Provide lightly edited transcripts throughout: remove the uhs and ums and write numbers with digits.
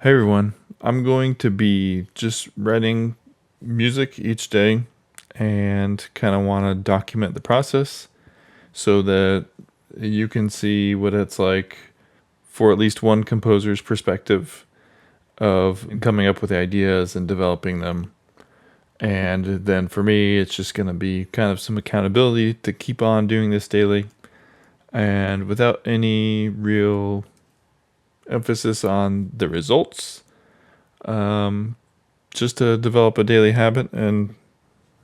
Hey everyone, I'm going to be just writing music each day and kind of want to document the process so that you can see what it's like for at least one composer's perspective of coming up with ideas and developing them. And then for me, it's just going to be kind of some accountability to keep on doing this daily and without any real emphasis on the results. Um, just to develop a daily habit and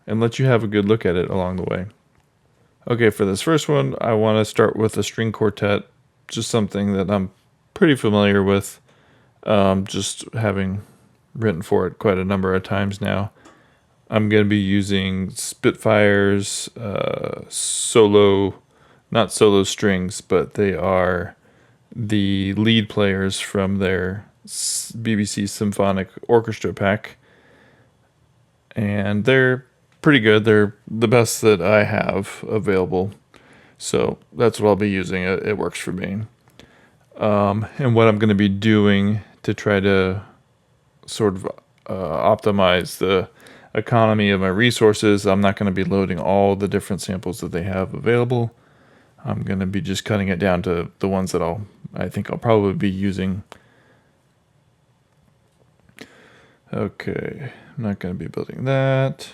let you have a good look at it along the way. Okay, for this first one, I want to start with a string quartet, just something that I'm pretty familiar with, just having written for it quite a number of times now. I'm going to be using Spitfire's solo, not solo strings, but they are the lead players from their BBC Symphonic Orchestra pack, and they're pretty good. They're the best that I have available, so that's what I'll be using. It works for me. And what I'm going to be doing to try to sort of optimize the economy of my resources, I'm not going to be loading all the different samples that they have available. I'm going to be just cutting it down to the ones that I think I'll probably be using. Okay, I'm not going to be building that.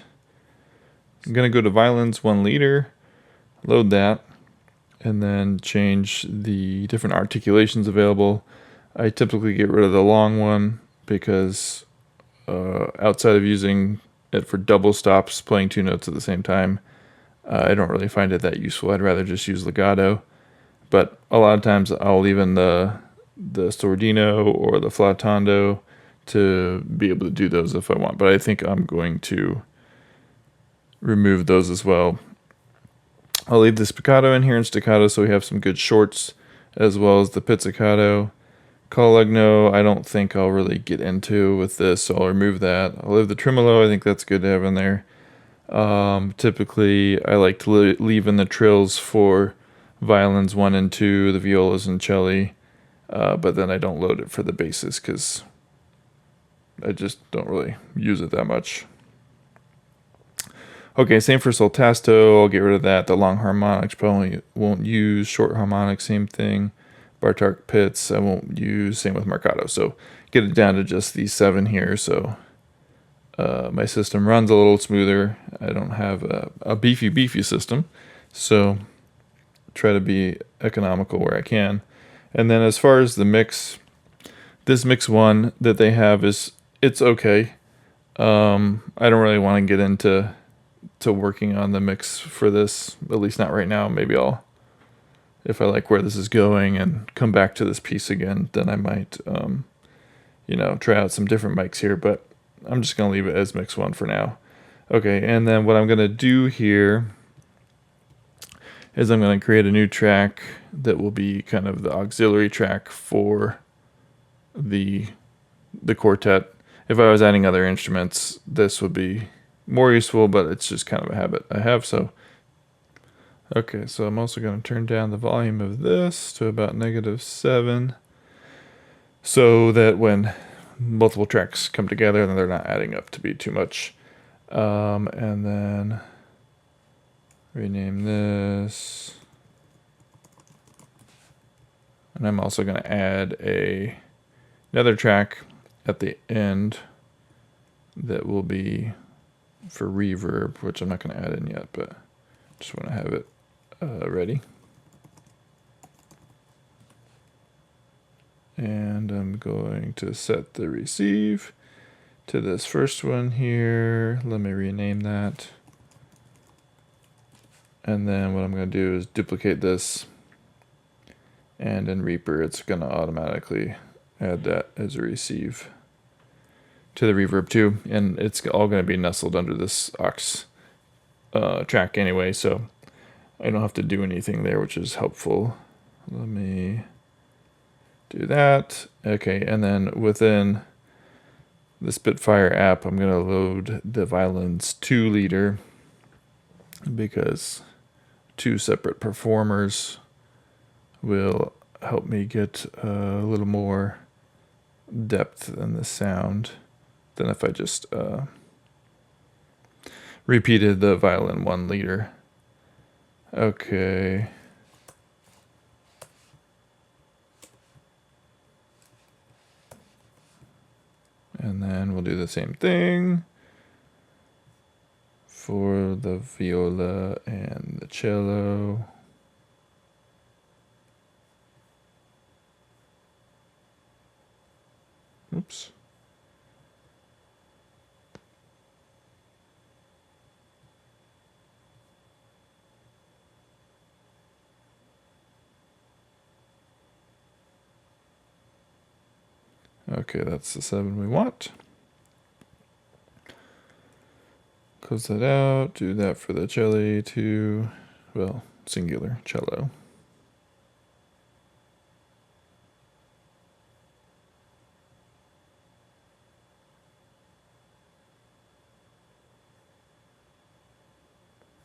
I'm going to go to violins 1 liter, load that, and then change the different articulations available. I typically get rid of the long one because outside of using it for double stops, playing 2 notes at the same time, I don't really find it that useful. I'd rather just use legato. But a lot of times I'll leave in the sordino or the flautando to be able to do those if I want. But I think I'm going to remove those as well. I'll leave the spiccato in here and staccato so we have some good shorts, as well as the pizzicato. Collegno, I don't think I'll really get into with this, so I'll remove that. I'll leave the tremolo, I think that's good to have in there. Typically, I like to leave in the trills for violins 1 and 2, the violas and cello, but then I don't load it for the basses because I just don't really use it that much. Okay, same for soltasto. I'll get rid of that. The long harmonics probably won't use. Short harmonics, same thing. Bartok pits, I won't use. Same with marcato. So get it down to just these 7 here. So my system runs a little smoother. I don't have a beefy system. So try to be economical where I can. And then as far as the mix, this mix 1 that they have it's okay. I don't really want to get into working on the mix for this, at least not right now. Maybe I'll, if I like where this is going and come back to this piece again, then I might, try out some different mics here, but I'm just going to leave it as mix 1 for now. Okay, and then what I'm going to do here is I'm going to create a new track that will be kind of the auxiliary track for the quartet. If I was adding other instruments, this would be more useful, but it's just kind of a habit I have. So okay, so I'm also going to turn down the volume of this to about -7 so that when multiple tracks come together, then they're not adding up to be too much. And then rename this. And I'm also going to add another track at the end that will be for reverb, which I'm not going to add in yet, but just want to have it ready. And I'm going to set the receive to this first one here. Let me rename that. And then what I'm going to do is duplicate this. And in Reaper, it's going to automatically add that as a receive to the reverb too. And it's all going to be nestled under this aux track anyway, so I don't have to do anything there, which is helpful. Let me do that. Okay, and then within the Spitfire app, I'm going to load the violins 2 liter because 2 separate performers will help me get a little more depth in the sound than if I just repeated the violin 1 leader. Okay. And then we'll do the same thing for the viola and the cello. Oops. Okay, that's the 7 we want. Close that out, do that for the cello too. Well, singular cello.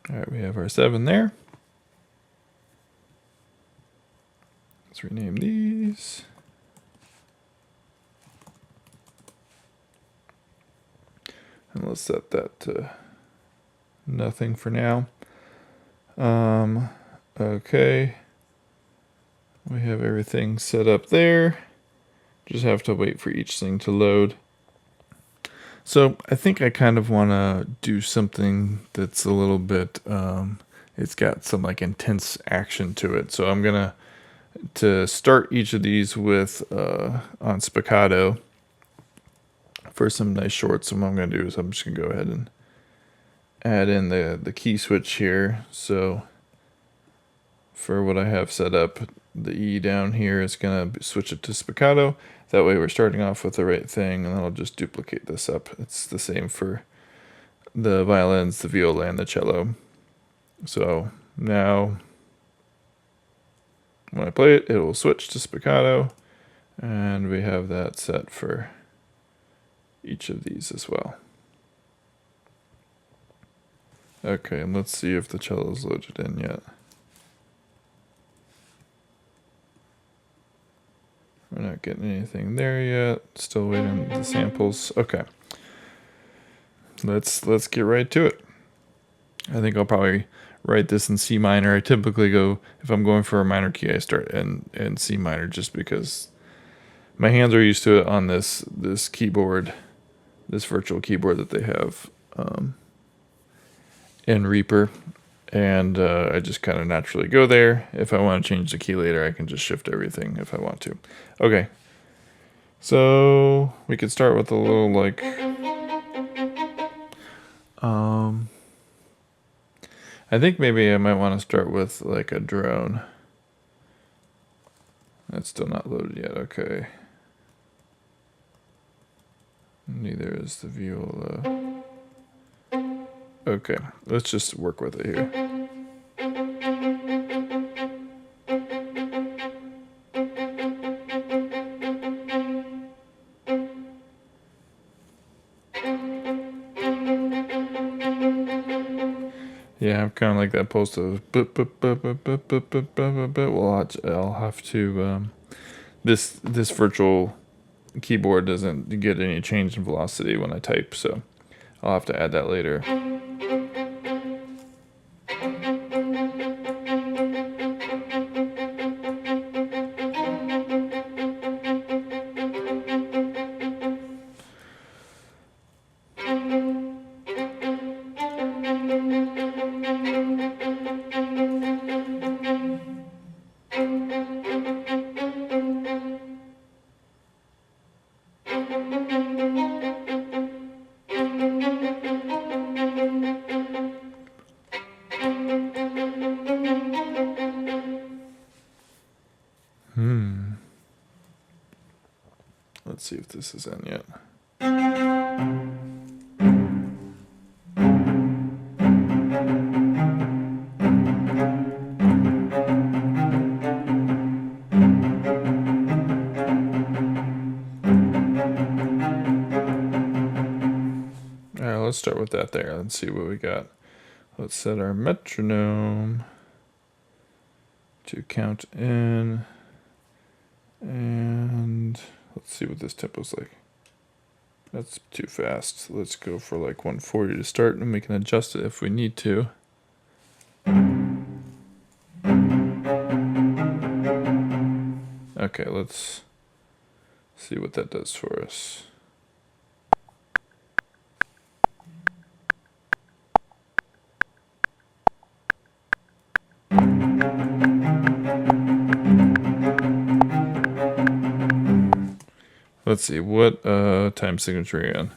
All right, we have our 7 there. Let's rename these. And let's set that to nothing for now. Okay. We have everything set up there. Just have to wait for each thing to load. So I think I kind of want to do something that's a little bit, it's got some like intense action to it. So I'm going to start each of these with on spiccato for some nice shorts. And what I'm going to do is I'm just going to go ahead and add in the key switch here. So for what I have set up, the E down here is going to switch it to spiccato. That way we're starting off with the right thing, and then I'll just duplicate this up. It's the same for the violins, the viola, and the cello. So now when I play it, it will switch to spiccato, and we have that set for each of these as well. Okay, and let's see if the cello is loaded in yet. We're not getting anything there yet. Still waiting the samples. Okay. Let's get right to it. I think I'll probably write this in C minor. I typically go, if I'm going for a minor key, I start in C minor just because my hands are used to it on this keyboard, this virtual keyboard that they have in Reaper. And I just kind of naturally go there. If I want to change the key later, I can just shift everything if I want to. Okay. So we could start with a little like I think maybe I might want to start with like a drone. That's still not loaded yet. Okay. Neither is the viola. Okay, let's just work with it here. Yeah, I'm kind of like that pulse of well, I'll have to this virtual keyboard doesn't get any change in velocity when I type, so I'll have to add that later. Let's see if this is in yet. All right, let's start with that there. Let's see what we got. Let's set our metronome to count in. And Let's see what this tempo's like. That's too fast. Let's go for like 140 to start, and we can adjust it if we need to. Okay, let's see what that does for us. Let's see, what time signature are you on?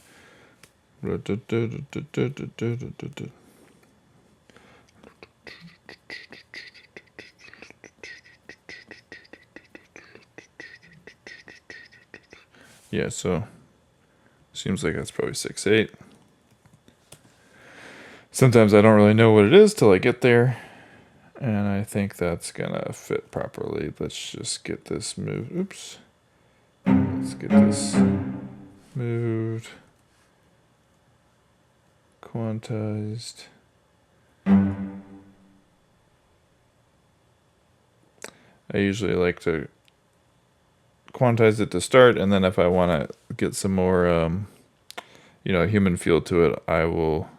Yeah, so seems like that's probably 6/8. Sometimes I don't really know what it is till I get there, and I think that's gonna fit properly. Let's just get this moved. Oops. Let's get this moved. Quantized. I usually like to quantize it to start, and then if I want to get some more, human feel to it, I will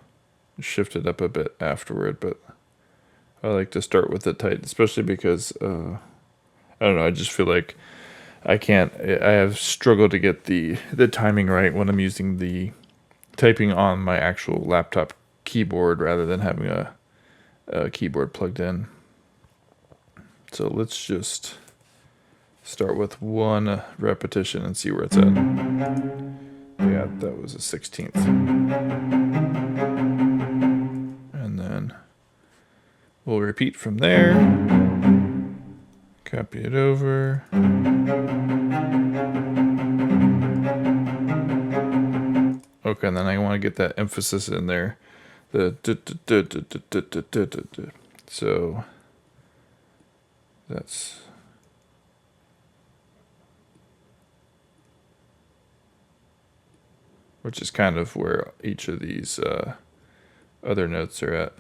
shift it up a bit afterward. But I like to start with it tight, especially because I don't know. I just feel like I have struggled to get the timing right when I'm using the typing on my actual laptop keyboard rather than having a keyboard plugged in. So let's just start with one repetition and see where it's at. Yeah, that was a 16th. And then we'll repeat from there. Copy it over. Okay, and then I want to get that emphasis in there. So that's which is kind of where each of these other notes are at.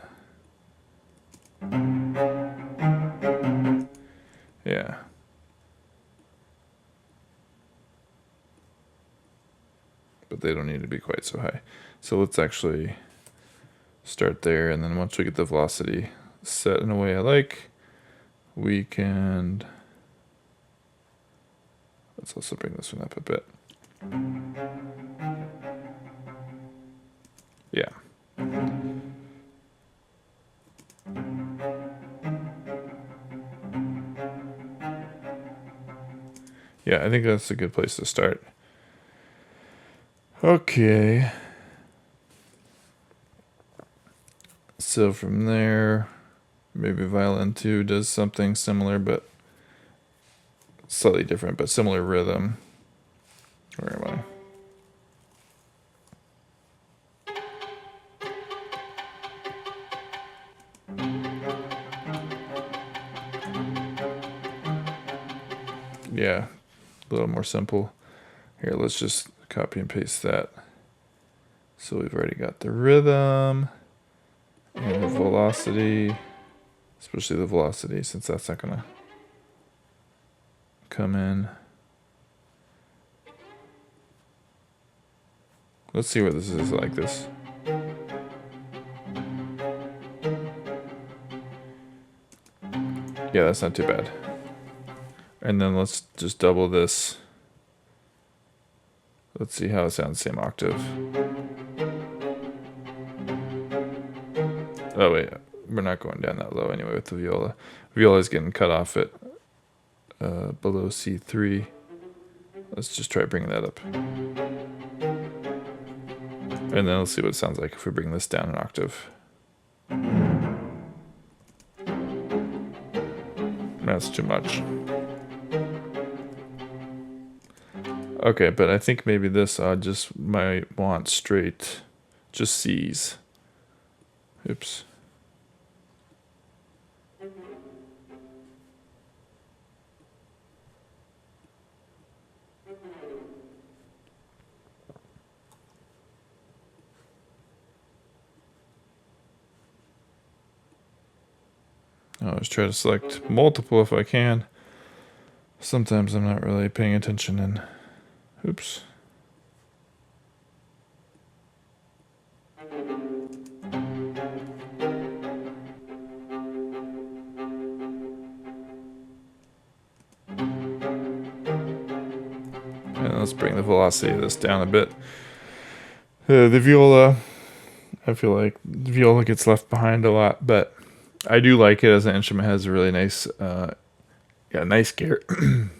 Yeah. But they don't need to be quite so high. So let's actually start there, and then once we get the velocity set in a way I like, we can... Let's also bring this one up a bit. Yeah. Yeah, I think that's a good place to start. Okay. So from there, maybe violin 2 does something similar, but slightly different, but similar rhythm. Where am I? Yeah, a little more simple. Here, let's just copy and paste that. So we've already got the rhythm and the velocity, especially the velocity, since that's not gonna come in. Let's see where this is like this. Yeah, that's not too bad. And then let's just double this. Let's see how it sounds, same octave. Oh wait, we're not going down that low anyway with the viola. Viola is getting cut off at below C3. Let's just try bringing that up. And then let's see what it sounds like if we bring this down an octave. That's too much. Okay, but I think maybe this I just might want straight, just C's. Oops. I always try to select multiple if I can. Sometimes I'm not really paying attention and Oops. And let's bring the velocity of this down a bit. The viola, I feel like the viola gets left behind a lot, but I do like it as an instrument. It has a really nice, nice it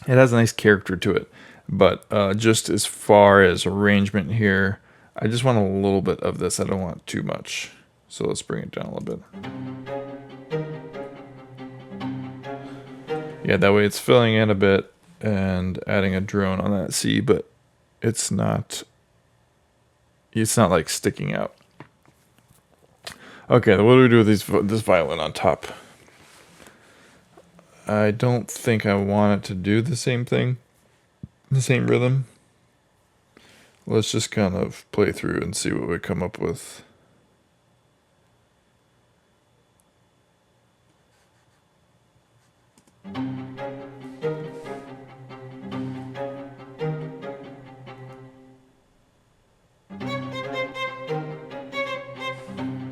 has a nice character to it. But just as far as arrangement here, I just want a little bit of this. I don't want too much. So let's bring it down a little bit. Yeah, that way it's filling in a bit and adding a drone on that C, but it's not like sticking out. Okay, what do we do with this violin on top? I don't think I want it to do the same thing, the same rhythm. Let's just kind of play through and see what we come up with.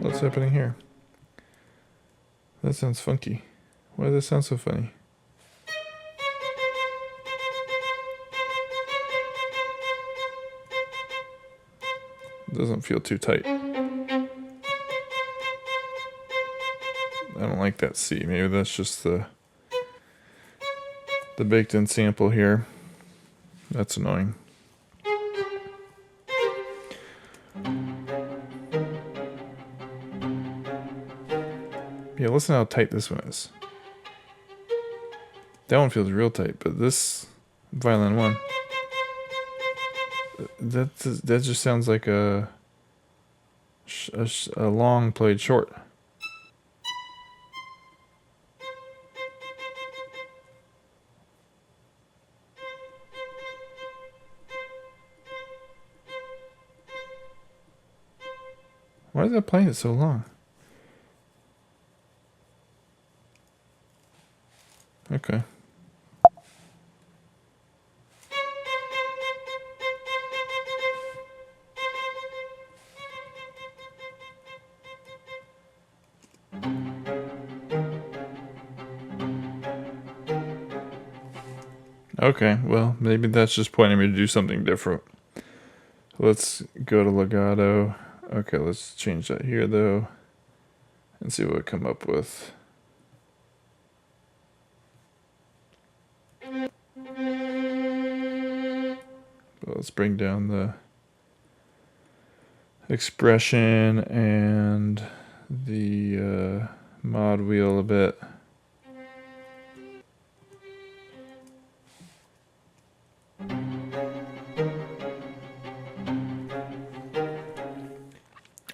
What's happening here? That sounds funky. Why does that sound so funny? It doesn't feel too tight. I don't like that C. Maybe that's just the baked in sample here. That's annoying. Yeah, listen how tight this one is. That one feels real tight, but this violin one, that just sounds like a long played short. Why is that playing it so long? Okay. Okay, well, maybe that's just pointing me to do something different. Let's go to legato. Okay, let's change that here, though, and see what we come up with. But let's bring down the expression and the mod wheel a bit.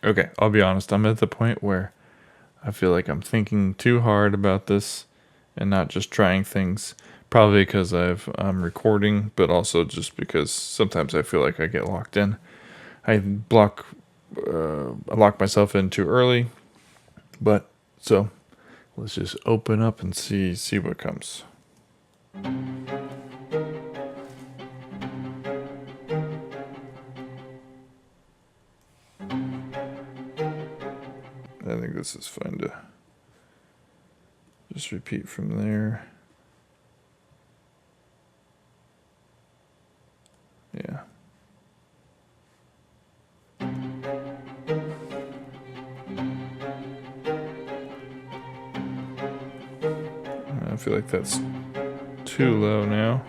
Okay, I'll be honest, I'm at the point where I feel like I'm thinking too hard about this and not just trying things. Probably because I'm recording, but also just because sometimes I feel like I get locked in. I lock myself in too early. But so let's just open up and see what comes. I think this is fine to just repeat from there. Yeah. I feel like that's too low now.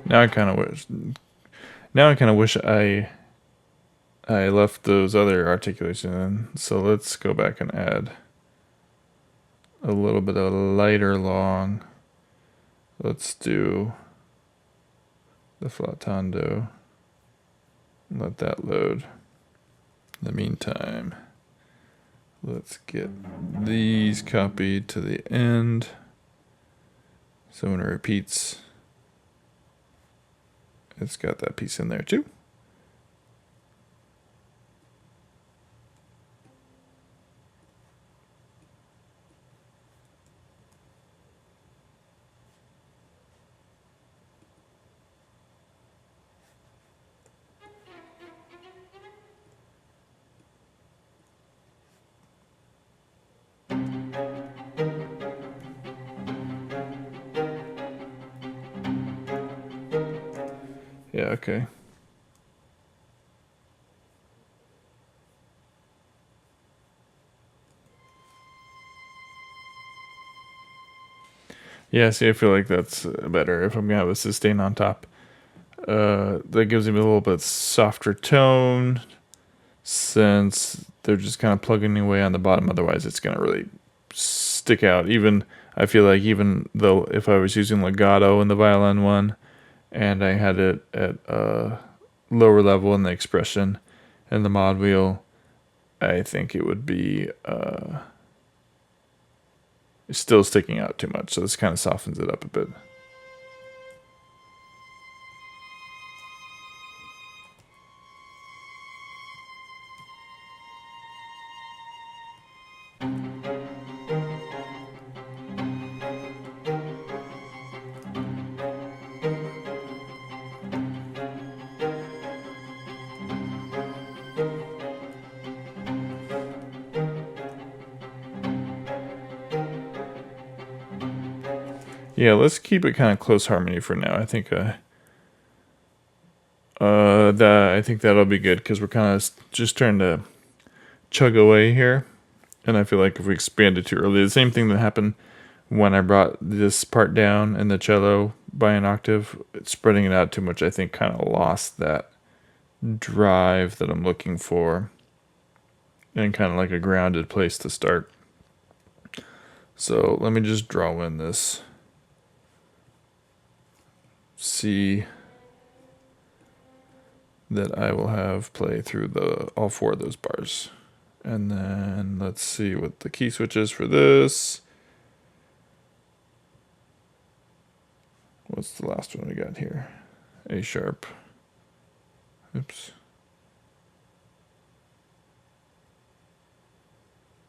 Now I kind of wish I left those other articulations in. So let's go back and add a little bit of lighter long. Let's do the flatando. Let that load. In the meantime, let's get these copied to the end. So when it repeats, it's got that piece in there too. Yeah, okay. Yeah, see, I feel like that's better if I'm going to have a sustain on top. That gives me a little bit softer tone since they're just kind of plugging away on the bottom. Otherwise, it's going to really stick out. Even, I feel like even though if I was using legato in the violin one and I had it at a lower level in the expression and the mod wheel, I think it would be still sticking out too much. So this kind of softens it up a bit. Yeah, let's keep it kind of close harmony for now. I think I think that'll be good because we're kind of just trying to chug away here, and I feel like if we expand it too early, the same thing that happened when I brought this part down in the cello by an octave, spreading it out too much, I think kind of lost that drive that I'm looking for, and kind of like a grounded place to start. So let me just draw in this C that I will have play through all four of those bars. And then let's see what the key switch is for this. What's the last one we got here? A sharp. Oops.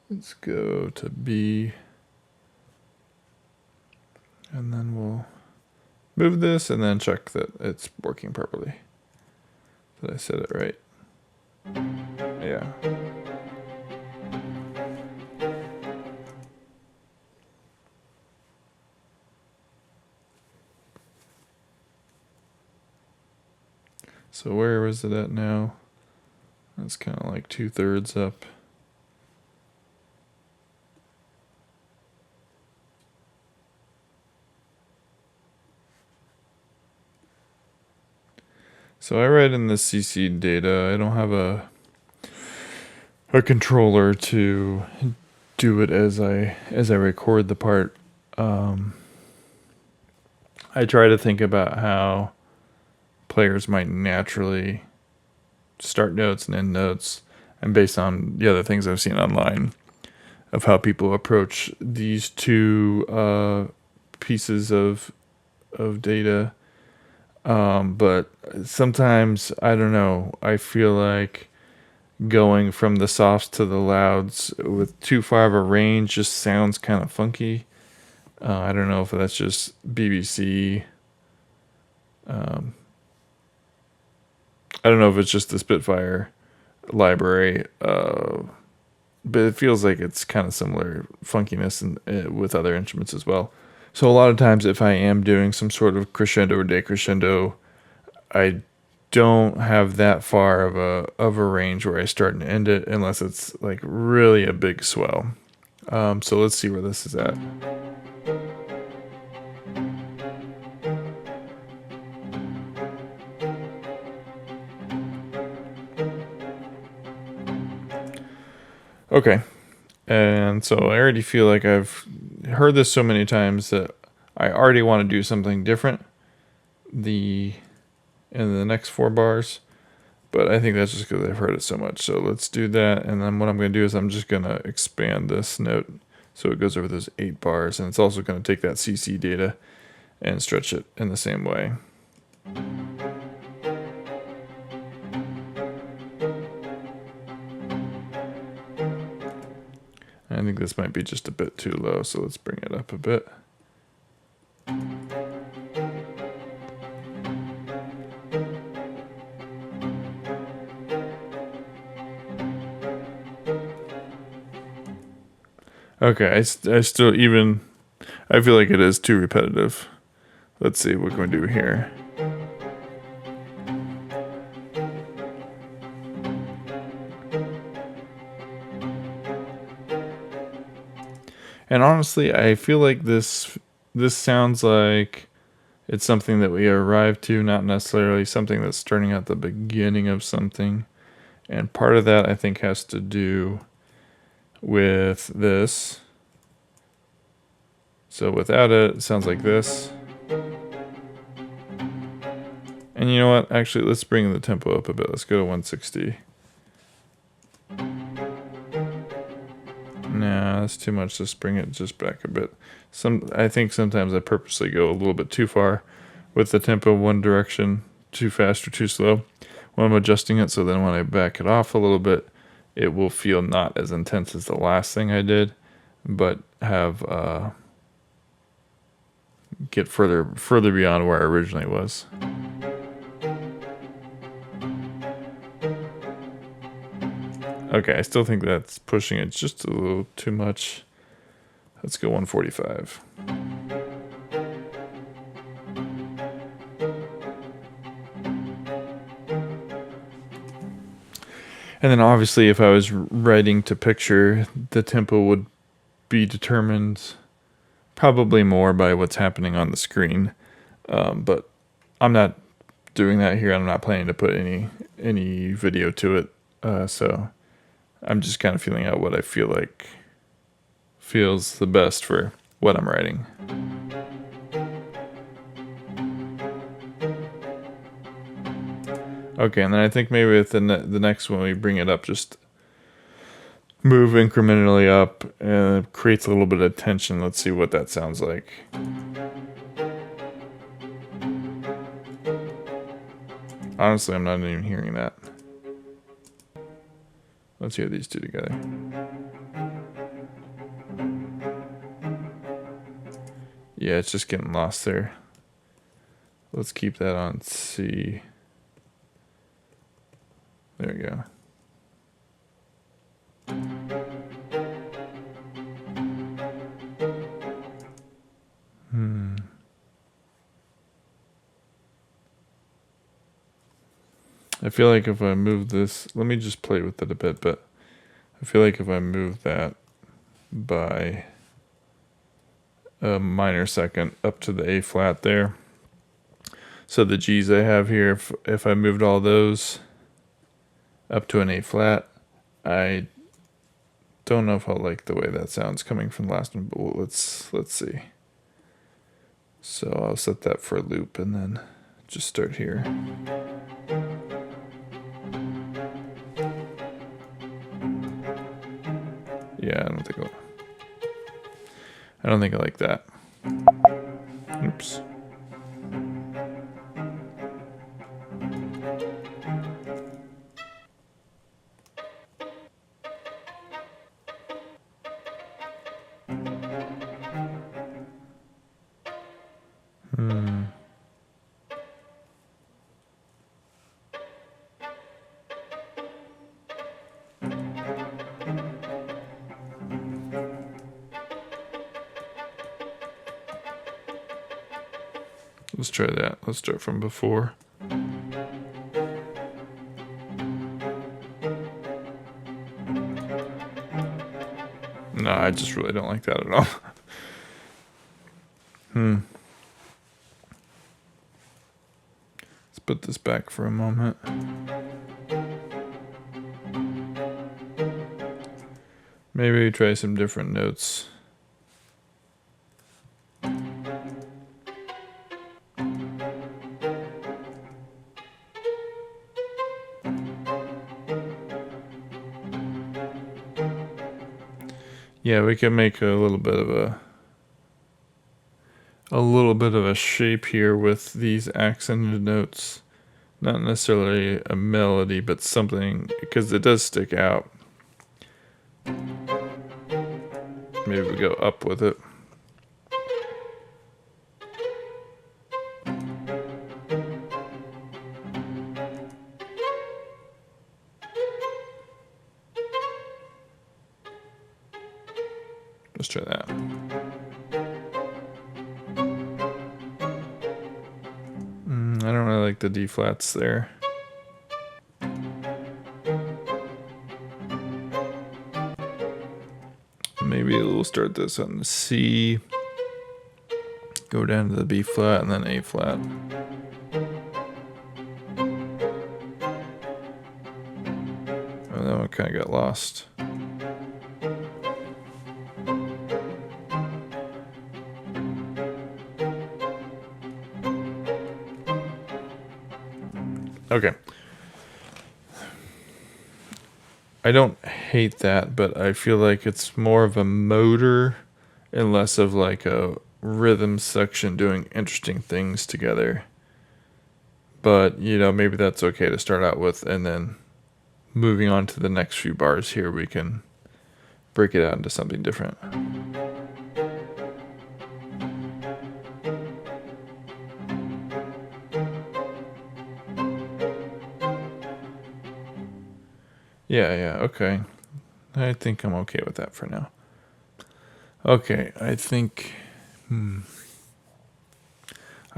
Let's go to B. And then we'll move this and then check that it's working properly. Did I set it right? Yeah. So where is it at now? That's kind of like 2/3 up. So I write in the CC data. I don't have a controller to do it as I record the part. I try to think about how players might naturally start notes and end notes, and based on the other things I've seen online of how people approach these two pieces of data. But sometimes, I don't know, I feel like going from the softs to the louds with too far of a range just sounds kind of funky. I don't know if that's just BBC. I don't know if it's just the Spitfire library, but it feels like it's kind of similar funkiness with other instruments as well. So a lot of times if I am doing some sort of crescendo or decrescendo, I don't have that far of a range where I start and end it unless it's like really a big swell. So let's see where this is at. Okay. And so I already feel like I've heard this so many times that I already want to do something different in the next 4 bars. But I think that's just because I've heard it so much. So let's do that. And then what I'm going to do is I'm just going to expand this note so it goes over those 8 bars. And it's also going to take that CC data and stretch it in the same way. I think this might be just a bit too low, so let's bring it up a bit. Okay, I still even, I feel like it is too repetitive. Let's see what can we do here. And honestly, I feel like this sounds like it's something that we arrive to, not necessarily something that's starting at the beginning of something. And part of that, I think, has to do with this. So without it, it sounds like this. And you know what? Actually, let's bring the tempo up a bit. Let's go to 160. Nah, that's too much. Let's bring it just back a bit. I think sometimes I purposely go a little bit too far with the tempo one direction, too fast or too slow when I'm adjusting it. So then when I back it off a little bit, it will feel not as intense as the last thing I did, but have get further beyond where I originally was. Okay, I still think that's pushing it just a little too much. Let's go 145. And then obviously if I was writing to picture, the tempo would be determined probably more by what's happening on the screen. But I'm not doing that here. I'm not planning to put any video to it. So I'm just kind of feeling out what I feel like feels the best for what I'm writing. Okay, and then I think maybe with the next one we bring it up, just move incrementally up, and it creates a little bit of tension. Let's see what that sounds like. Honestly, I'm not even hearing that. Let's hear these two together. Yeah, it's just getting lost there. Let's keep that on C. There we go. I feel like if I move this, let me just play with it a bit, but I feel like if I move that by a minor second up to the A flat there, so the G's I have here, if I moved all those up to an A flat, I don't know if I'll like the way that sounds coming from the last one, but let's see. So I'll set that for a loop and then just start here. Yeah, I don't think I like that. Oops. Let's try that. Let's start from before. No, I just really don't like that at all. Let's put this back for a moment. Maybe try some different notes. Yeah, we can make a little bit of a shape here with these accented notes. Not necessarily a melody, but something, because it does stick out. Maybe we go up with it. Let's try that. I don't really like the D flats there. Maybe we'll start this on the C, go down to the B flat, and then A flat. Oh, that one kind of got lost. Okay. I don't hate that, but I feel like it's more of a motor and less of like a rhythm section doing interesting things together. But, maybe that's okay to start out with, and then moving on to the next few bars here, we can break it out into something different. Yeah, okay. I think I'm okay with that for now. Okay, I think... I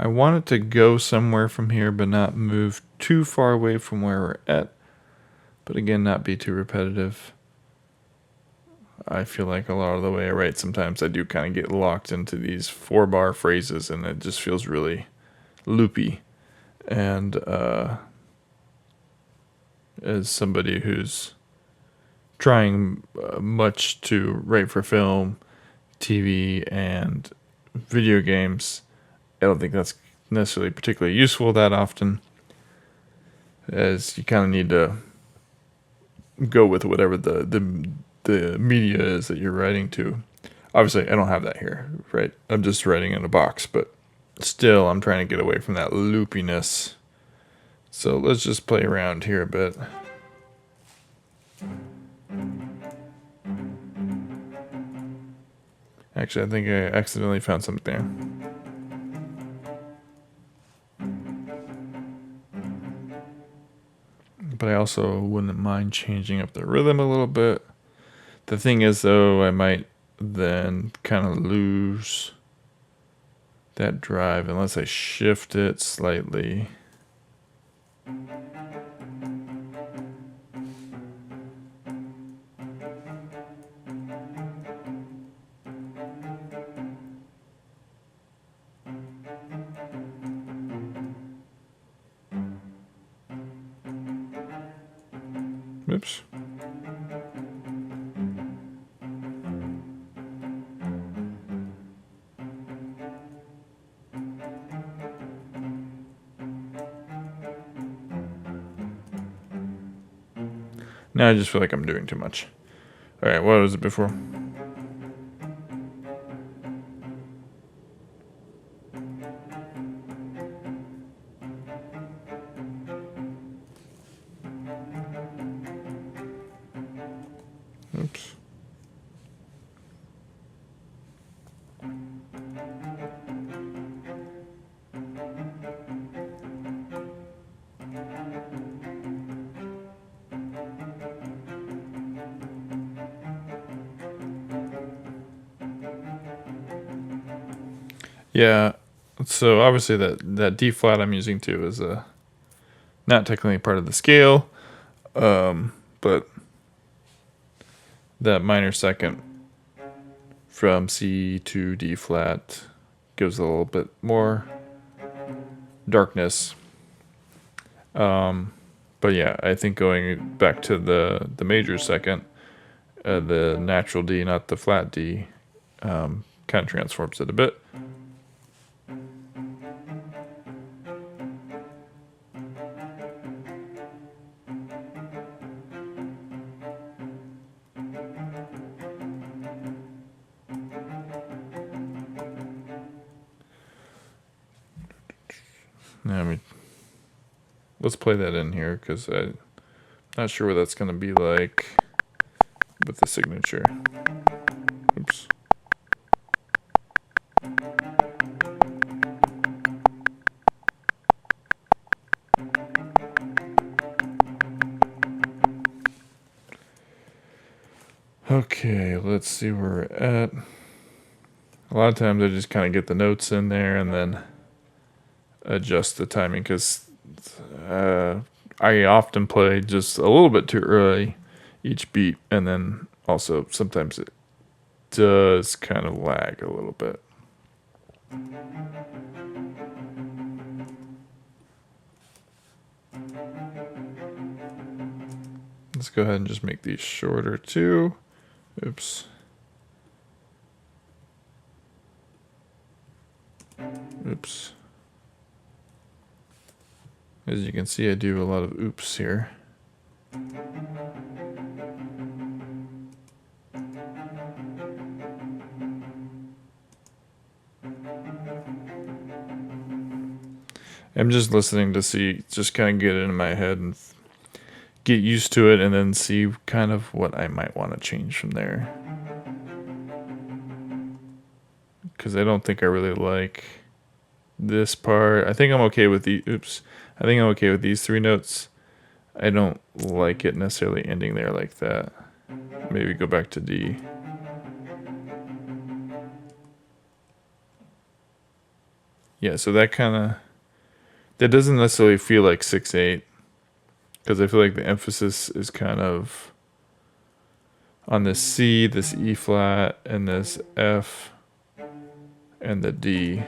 want it to go somewhere from here, but not move too far away from where we're at. But again, not be too repetitive. I feel like a lot of the way I write, sometimes I do kind of get locked into these 4-bar phrases, and it just feels really loopy. And as somebody who's trying much to write for film, TV, and video games, I don't think that's necessarily particularly useful that often, as you kind of need to go with whatever the media is that you're writing to. Obviously, I don't have that here, right? I'm just writing in a box, but still, I'm trying to get away from that loopiness. So let's just play around here a bit. Actually, I think I accidentally found something there. But I also wouldn't mind changing up the rhythm a little bit. The thing is, though, I might then kind of lose that drive unless I shift it slightly. Oops. Now I just feel like I'm doing too much. Alright, what was it before? Oops. Yeah, so obviously that D flat I'm using too is not technically part of the scale, but that minor second from C to D flat gives a little bit more darkness. But yeah, I think going back to the major second, the natural D, not the flat D, kind of transforms it a bit. Let's play that in here because I'm not sure what that's going to be like with the signature. Oops. Okay, let's see where we're at. A lot of times I just kind of get the notes in there and then adjust the timing because I often play just a little bit too early each beat, and then also sometimes it does kind of lag a little bit. Let's go ahead and just make these shorter too. Oops. Oops. As you can see, I do a lot of oops here. I'm just listening to see, just kind of get it in my head and get used to it, and then see kind of what I might want to change from there. Because I don't think I really like this part. I think I'm okay with the oops. I think I'm okay with these three notes. I don't like it necessarily ending there like that. Maybe go back to D. Yeah, so that doesn't necessarily feel like 6/8, because I feel like the emphasis is kind of on this C, this E flat, and this F, and the D.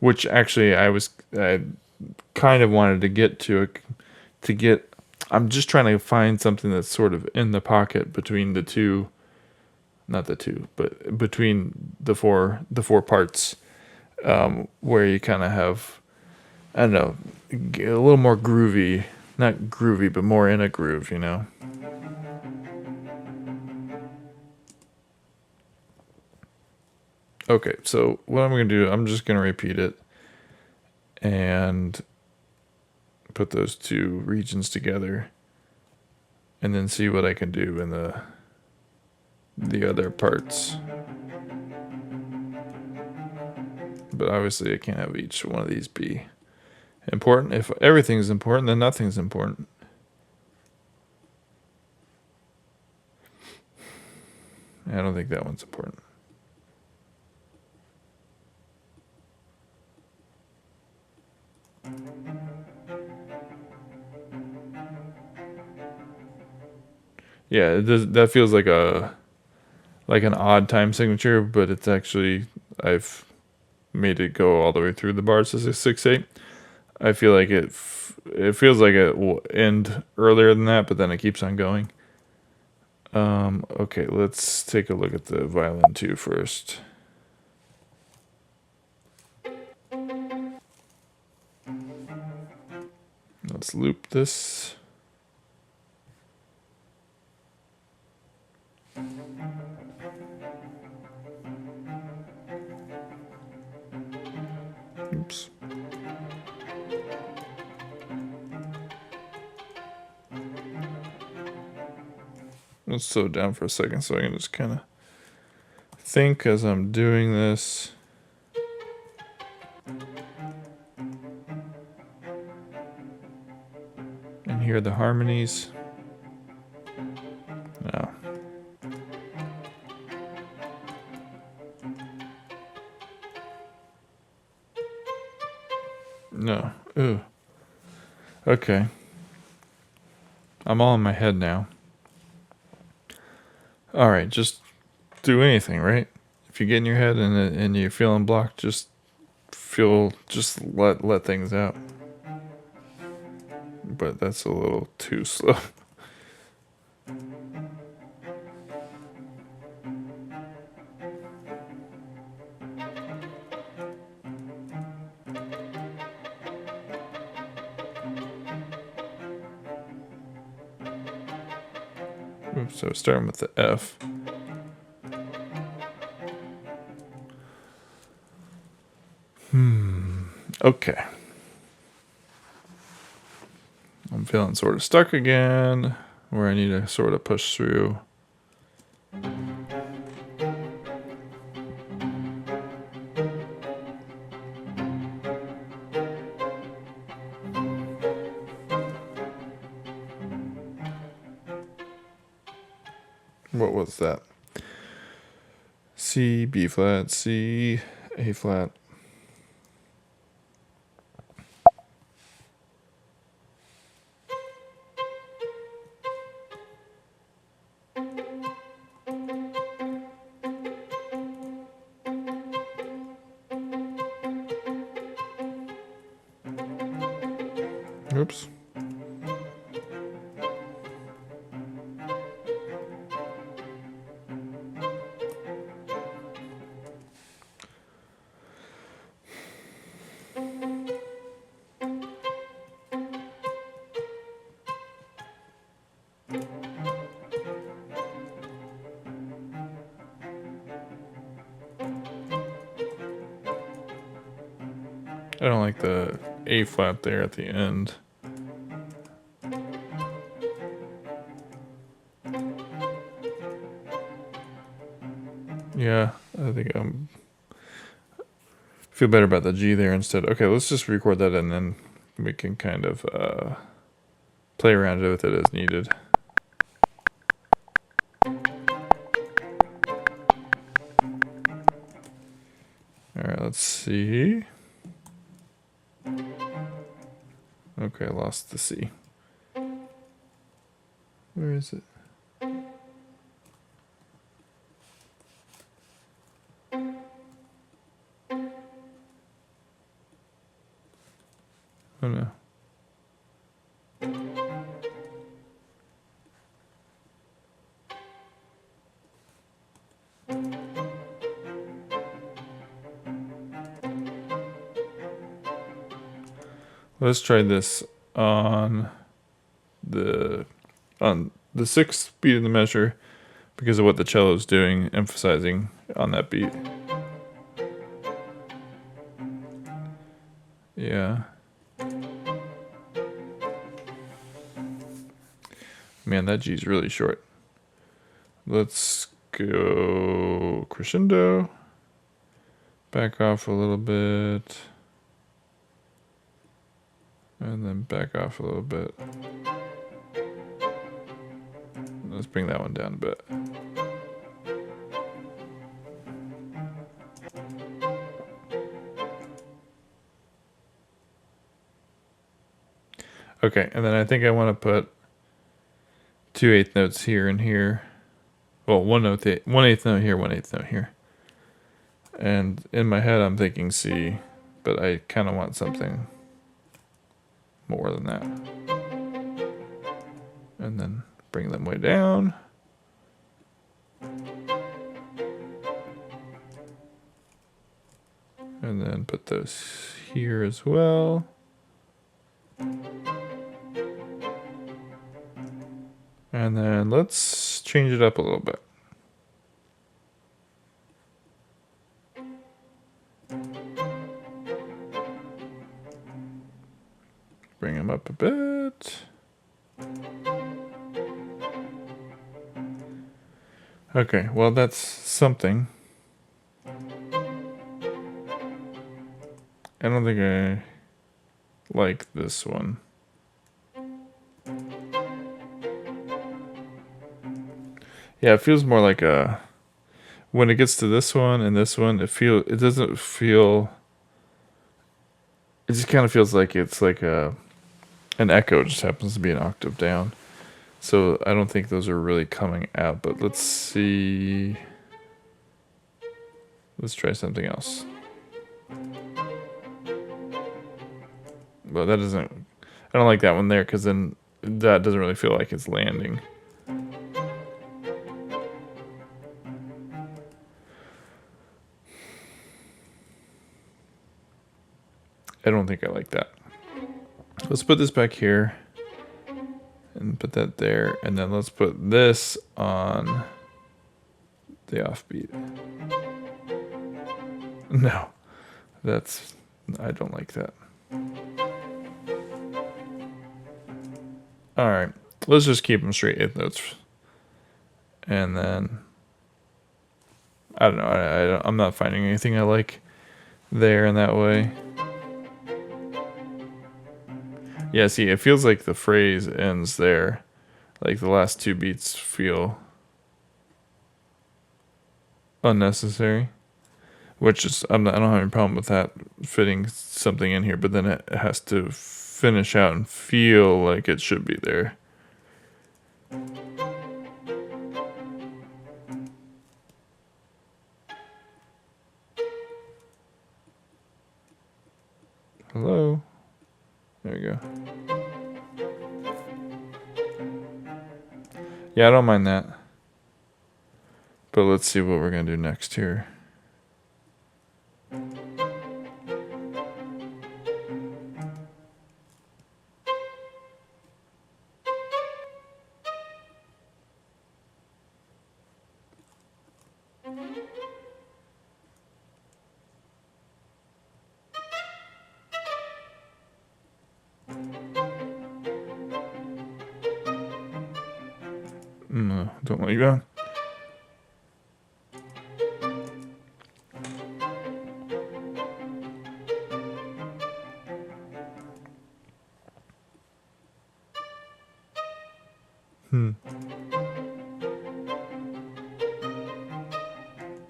Which actually I kind of wanted to get to I'm just trying to find something that's sort of in the pocket between the two, not the two, but between the four parts, where you kind of have, I don't know, a little more groovy, not groovy, but more in a groove, you know? Okay, so what I'm going to do, I'm just going to repeat it and put those two regions together, and then see what I can do in the other parts. But obviously I can't have each one of these be important. If everything's important, then nothing's important. I don't think that one's important. Yeah, that feels like an odd time signature, but it's actually, I've made it go all the way through the bars as a 6/8. I feel like it feels like it will end earlier than that, but then it keeps on going. Okay, let's take a look at the violin 2 first. Let's loop this. Oops. Let's slow down for a second so I can just kind of think as I'm doing this. And hear the harmonies. No. No. Ooh. Okay. I'm all in my head now. All right, just do anything, right? If you get in your head and you're feeling blocked, just let things out. But that's a little too slow. Oops, so starting with the F. Okay. I'm feeling sort of stuck again, where I need to sort of push through. What was that? C, B flat, C, A flat. Oops. I don't like the A flat there at the end. Yeah, I think I'm feel better about the G there instead. Okay, let's just record that and then we can kind of play around with it as needed. Alright, let's see. Okay, I lost the C. Where is it? Oh no. Let's try this on the sixth beat of the measure because of what the cello is doing, emphasizing on that beat. Yeah. Man, that G's really short. Let's go crescendo. Back off a little bit. And then back off a little bit. Let's bring that one down a bit. Okay, and then I think I want to put 2/8 notes here and here. Well, 1/8 note here, 1/8 note here. And in my head, I'm thinking C, but I kind of want something more than that. And then bring them way down. And then put those here as well. And then let's change it up a little bit. Bring them up a bit. Okay, well that's something. I don't think I like this one. Yeah, it feels more like a, when it gets to this one and this one, it doesn't feel, it just kind of feels like it's like an echo, just happens to be an octave down. So I don't think those are really coming out, but let's see. Let's try something else. Well, that doesn't, I don't like that one there because then that doesn't really feel like it's landing. I don't think I like that. Let's put this back here and put that there, and then let's put this on the offbeat. No, that's I don't like that. All right, let's just keep them straight 8th notes. And then, I don't know, I'm not finding anything I like there in that way. Yeah, see, it feels like the phrase ends there. Like the last 2 beats feel unnecessary. Which is, I don't have any problem with that fitting something in here, but then it has to finish out and feel like it should be there. Hello? There we go. Yeah, I don't mind that. But let's see what we're going to do next here. No, don't let you go.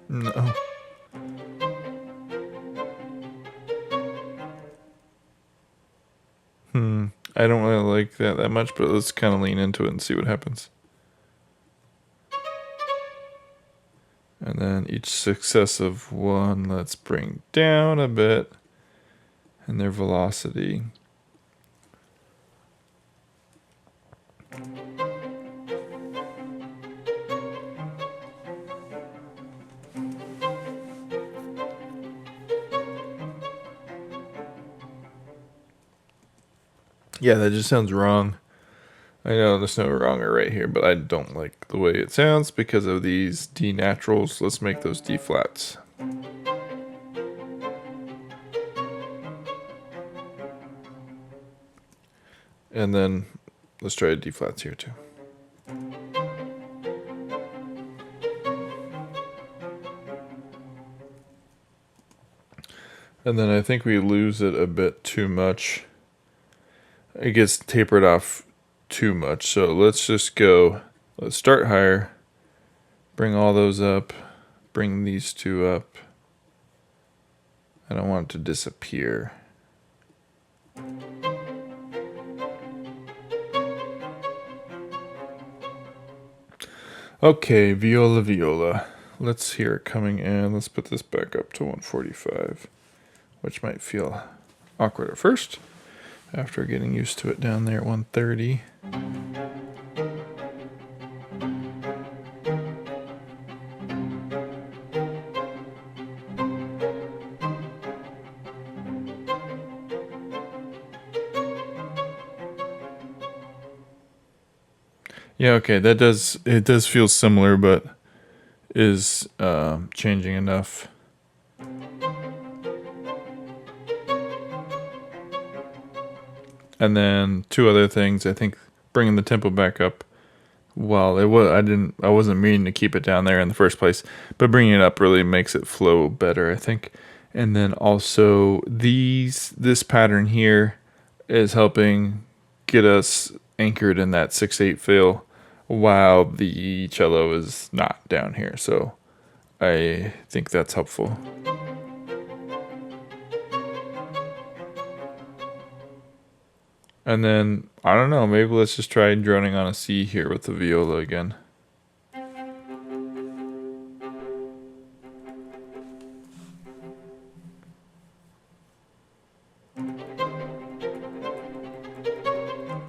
No. I don't really like that much, but let's kind of lean into it and see what happens. And then each successive one, let's bring down a bit. And their velocity. Yeah, that just sounds wrong. I know there's no wrong or right here, but I don't like the way it sounds because of these D naturals. Let's make those D flats. And then let's try D flats here too. And then I think we lose it a bit too much. It gets tapered off too much. So let's just go, let's start higher, bring all those up, bring these 2 up. I don't want it to disappear. Okay, viola, viola. Let's hear it coming in. Let's put this back up to 145, which might feel awkward at first after getting used to it down there at 130. Yeah, okay, it does feel similar, but is changing enough. And then 2 other things. I think bringing the tempo back up. Well, I wasn't meaning to keep it down there in the first place, but bringing it up really makes it flow better, I think. And then also this pattern here is helping get us anchored in that 6/8 feel while the cello is not down here. So I think that's helpful. And then, I don't know, maybe let's just try droning on a C here with the viola again.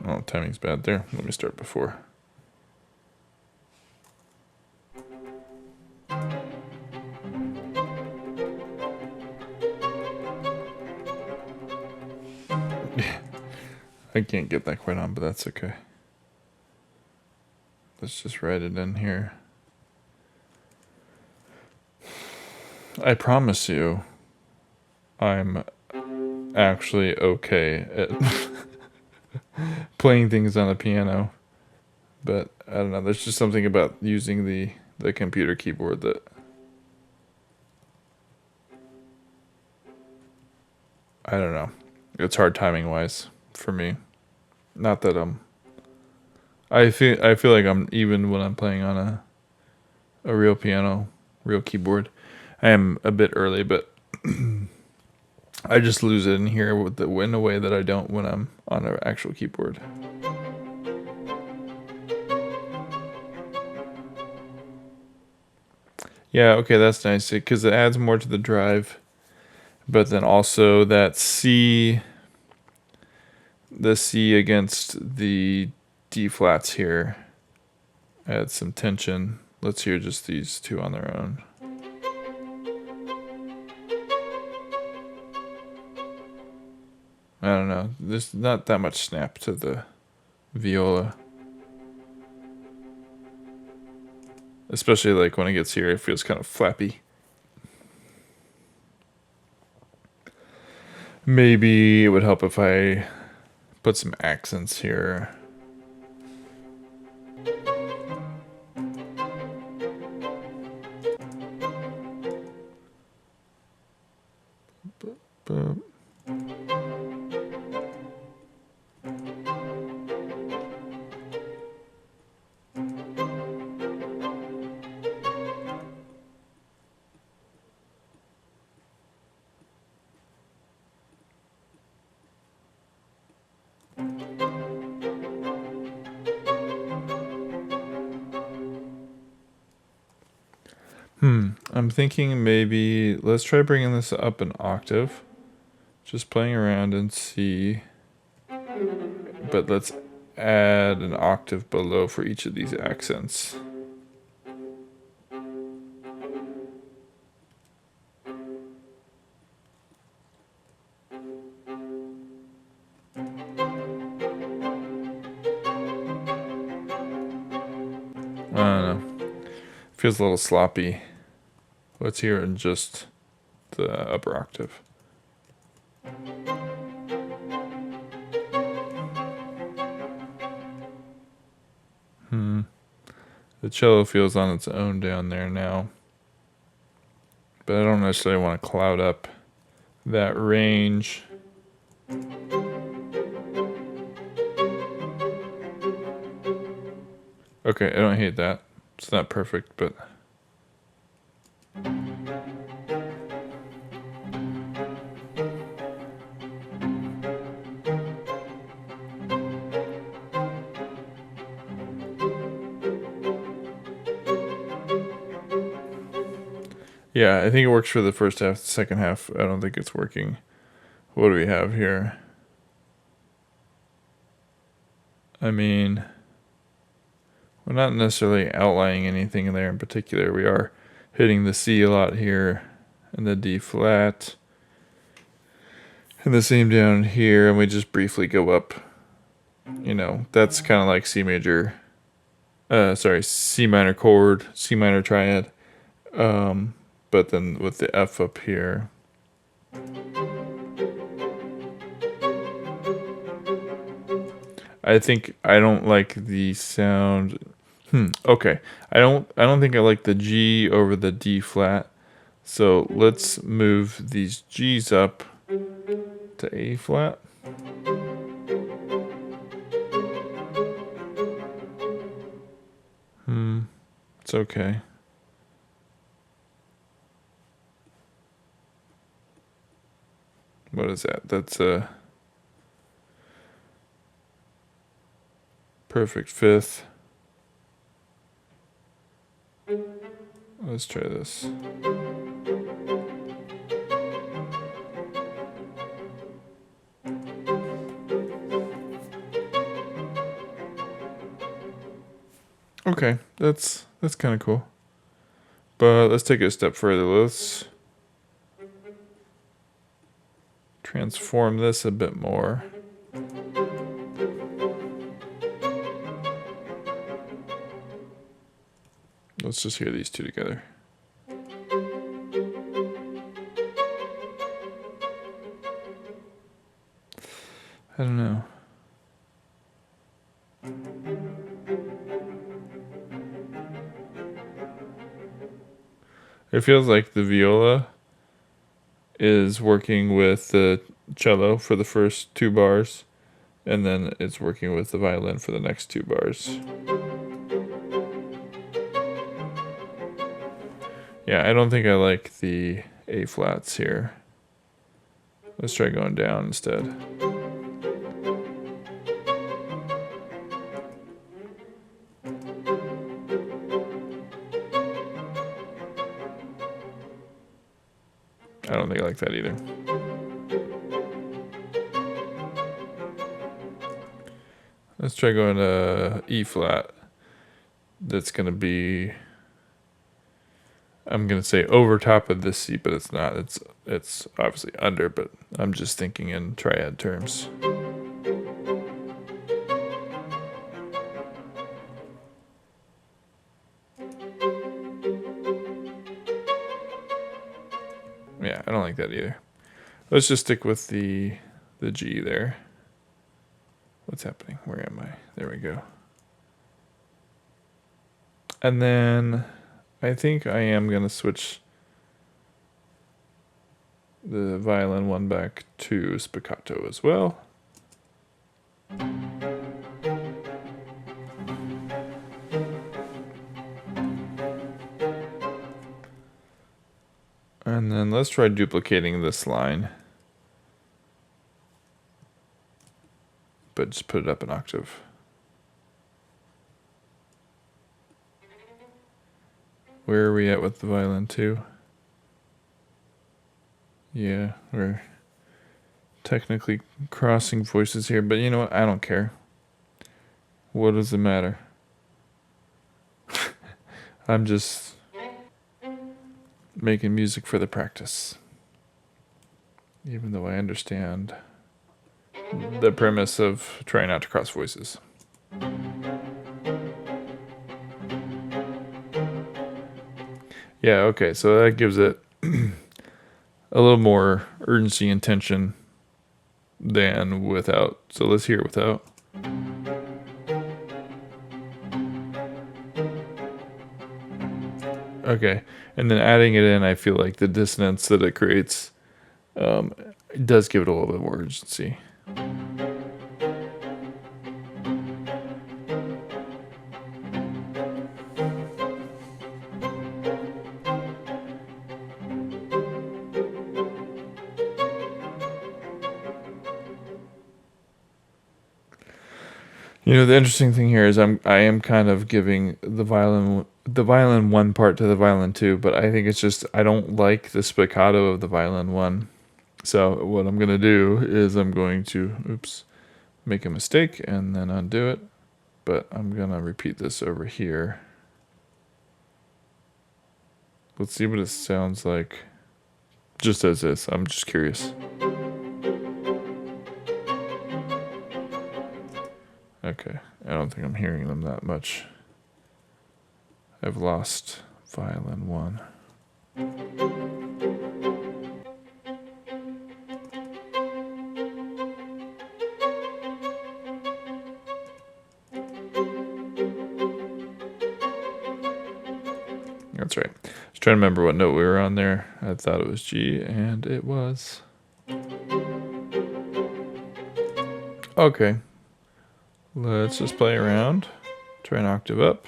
Oh, timing's bad there. Let me start before. I can't get that quite on, but that's okay. Let's just write it in here. I promise you, I'm actually okay at playing things on a piano. But I don't know, there's just something about using the computer keyboard that I don't know. It's hard timing wise for me. Not that I feel like I'm even when I'm playing on a real piano, real keyboard. I am a bit early, but I just lose it in here in a way that I don't when I'm on an actual keyboard. Yeah, okay, that's nice because it adds more to the drive, but then also the C against the D flats here adds some tension. Let's hear just these two on their own. I don't know. There's not that much snap to the viola. Especially like when it gets here, it feels kind of flappy. Maybe it would help if I put some accents here. But I'm thinking maybe let's try bringing this up an octave. Just playing around and see. But let's add an octave below for each of these accents. I don't know. Feels a little sloppy. Let's hear it in just the upper octave. The cello feels on its own down there now. But I don't necessarily want to cloud up that range. Okay, I don't hate that. It's not perfect, but yeah, I think it works for the first half. The second half, I don't think it's working. What do we have here? I mean, we're not necessarily outlining anything in there in particular. We are hitting the C a lot here and the D flat. And the same down here, and we just briefly go up. You know, that's kind of like C major. C minor chord, C minor triad. But then with the F up here. I think I don't like the sound. Okay. I don't think I like the G over the D flat. So let's move these G's up to A flat. It's okay. What is that? That's a perfect fifth. Let's try this. Okay, that's kind of cool. But let's take it a step further. Let's transform this a bit more. Let's just hear these two together. I don't know. It feels like the viola is working with the cello for the first 2 bars, and then it's working with the violin for the next 2 bars. Yeah, I don't think I like the A flats here. Let's try going down instead. I don't think I like that either. Let's try going to E flat. That's going to be, I'm going to say over top of this C, but it's not. It's obviously under, but I'm just thinking in triad terms. Yeah, I don't like that either. Let's just stick with the G there. What's happening? Where am I? There we go. And then I think I am going to switch the violin one back to spiccato as well. And then let's try duplicating this line, but just put it up an octave. Where are we at with the violin 2? Yeah, we're technically crossing voices here, but you know what? I don't care. What does it matter? I'm just making music for the practice. Even though I understand the premise of trying not to cross voices. Yeah, okay, so that gives it a little more urgency and tension than without. So let's hear it without. Okay, and then adding it in, I feel like the dissonance that it creates it does give it a little bit more urgency. You know, the interesting thing here is I am kind of giving the violin one part to the violin two, but I think it's just I don't like the spiccato of the violin one. So what I'm gonna do is I'm going to make a mistake and then undo it, but I'm gonna repeat this over here. Let's see what it sounds like just as is. I'm just curious. Okay, I don't think I'm hearing them that much. I've lost violin 1. That's right. I was trying to remember what note we were on there. I thought it was G, and it was. Okay. Let's just play around. Try an octave up.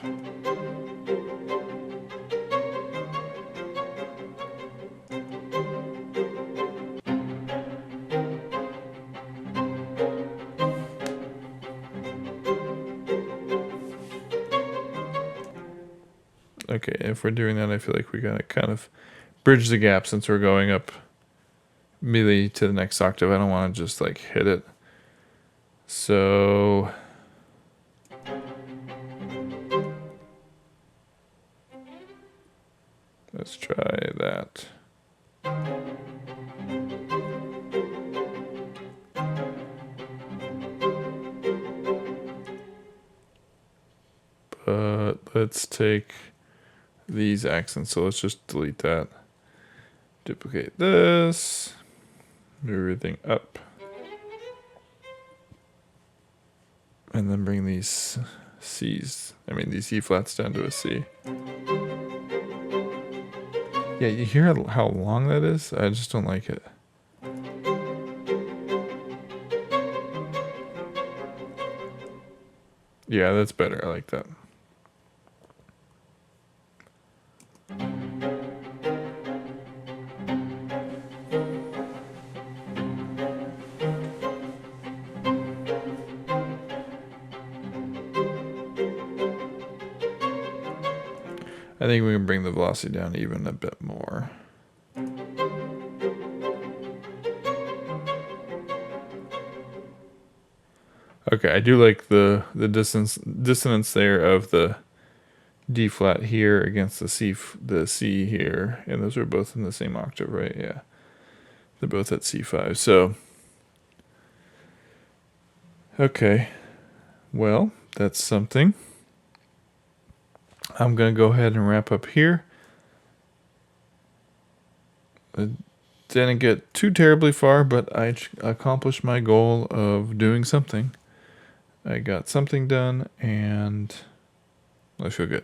Okay, if we're doing that, I feel like we gotta kind of bridge the gap since we're going up immediately to the next octave. I don't want to just like hit it. So let's try that. But let's take these accents. So let's just delete that. Duplicate this. Move everything up. And then bring these these E flats down to a C. Yeah, you hear how long that is? I just don't like it. Yeah, that's better. I like that. I think we can bring the velocity down even a bit more. Okay, I do like the dissonance there of the D flat here against the C here, and those are both in the same octave, right? Yeah, they're both at C5. So, okay, well, that's something. I'm gonna go ahead and wrap up here. I didn't get too terribly far, but I accomplished my goal of doing something. I got something done, and I feel good.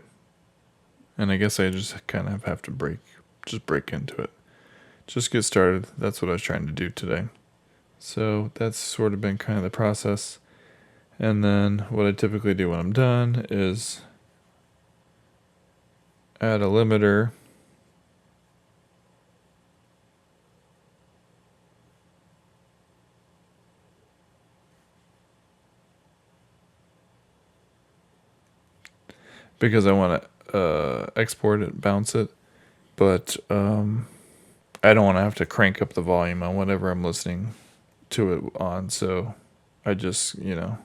And I guess I just kind of have to break into it. Just get started. That's what I was trying to do today. So that's sort of been kind of the process. And then what I typically do when I'm done is add a limiter. Because I want to export it, bounce it, but I don't want to have to crank up the volume on whatever I'm listening to it on. So I just, yeah,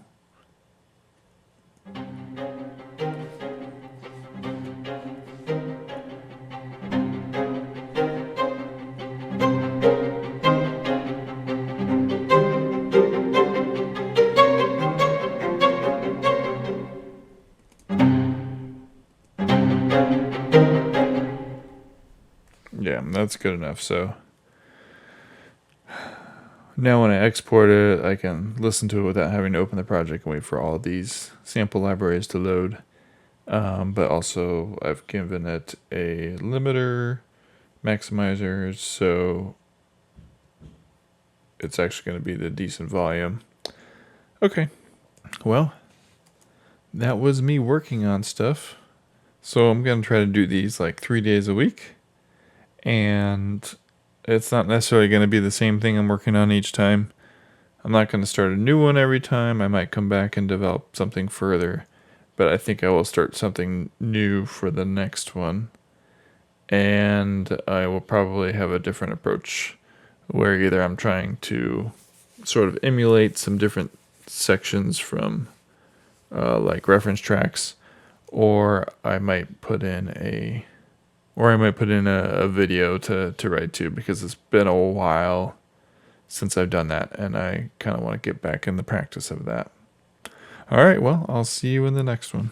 that's good enough. So now when I export it, I can listen to it without having to open the project and wait for all of these sample libraries to load. But also I've given it a limiter, maximizer, so it's actually going to be the decent volume. Okay, well, that was me working on stuff. So I'm going to try to do these like 3 days a week. And it's not necessarily going to be the same thing I'm working on each time. I'm not going to start a new one every time. I might come back and develop something further. But I think I will start something new for the next one. And I will probably have a different approach where either I'm trying to sort of emulate some different sections from like reference tracks, or I might put in a video to write to, because it's been a while since I've done that, and I kind of want to get back in the practice of that. All right, well, I'll see you in the next one.